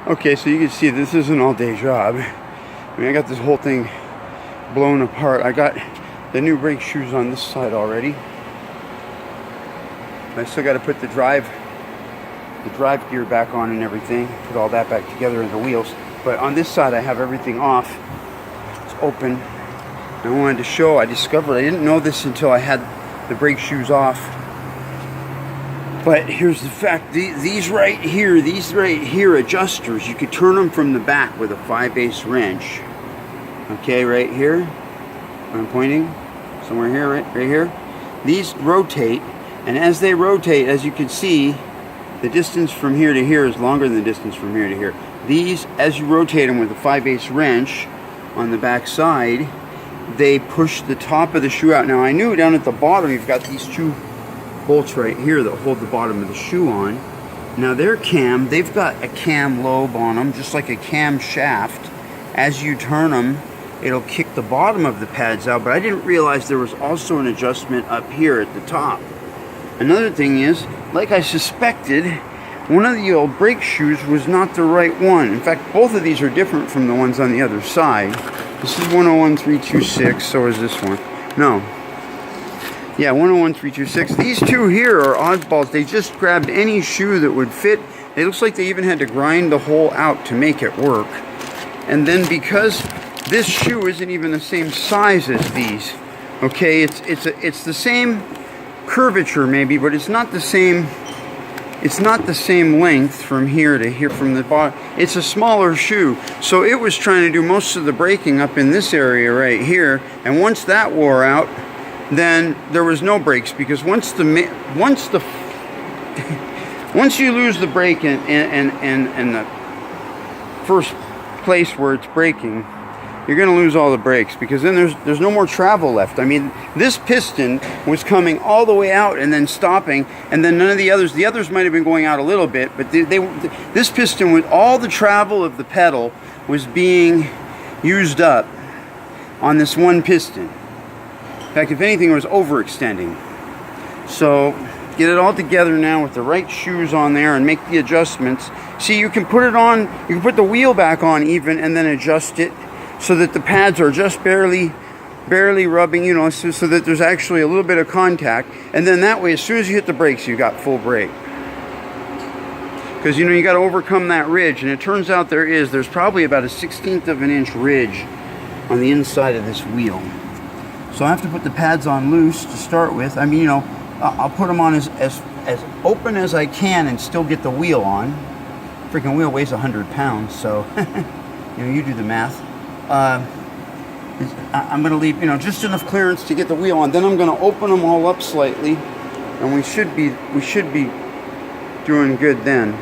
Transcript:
Okay, so you can see this is an all-day job. I mean, I got this whole thing blown apart. I got the new brake shoes on this side already. I still got to put the drive gear back on and everything. Put all that back together in the wheels. But on this side, I have everything off. It's open. I wanted to show. I discovered. I didn't know this until I had the brake shoes off. But here's the fact, these right here adjusters, you could turn them from the back with a 5/8 wrench. Okay, right here, I'm pointing, somewhere here, right here. These rotate, and as they rotate, as you can see, the distance from here to here is longer than the distance from here to here. These, as you rotate them with a 5/8 wrench on the back side, they push the top of the shoe out. Now I knew down at the bottom, you've got these two bolts right here that hold the bottom of the shoe on. Now they've got a cam lobe on them, just like a cam shaft. As you turn them, it'll kick the bottom of the pads out, but I didn't realize there was also an adjustment up here at the top. Another thing is, like I suspected, one of the old brake shoes was not the right one. In fact, both of these are different from the ones on the other side. This is 101326, so is this one. No. Yeah, 101326. These two here are oddballs. They just grabbed any shoe that would fit. It looks like they even had to grind the hole out to make it work. And then because this shoe isn't even the same size as these, okay, it's the same curvature maybe, but it's not the same. It's not the same length from here to here, from the bottom. It's a smaller shoe, so it was trying to do most of the braking up in this area right here. And once that wore out, then there was no brakes, because once you lose the brake in the first place where it's braking, you're going to lose all the brakes, because then there's no more travel left. I mean, this piston was coming all the way out and then stopping, and then none of the others might have been going out a little bit, but this piston, with all the travel of the pedal, was being used up on this one piston. In fact, if anything, it was overextending. So get it all together now with the right shoes on there and make the adjustments. See, you can put it on, you can put the wheel back on even and then adjust it so that the pads are just barely rubbing, you know, so that there's actually a little bit of contact. And then that way, as soon as you hit the brakes, you've got full brake. Because, you know, you got to overcome that ridge. And it turns out there's probably about a 1/16 of an inch ridge on the inside of this wheel. So I have to put the pads on loose to start with. I mean, you know, I'll put them on as open as I can and still get the wheel on. Freaking wheel weighs 100 pounds, so, you know, you do the math. I'm going to leave, you know, just enough clearance to get the wheel on. Then I'm going to open them all up slightly, and we should be doing good then.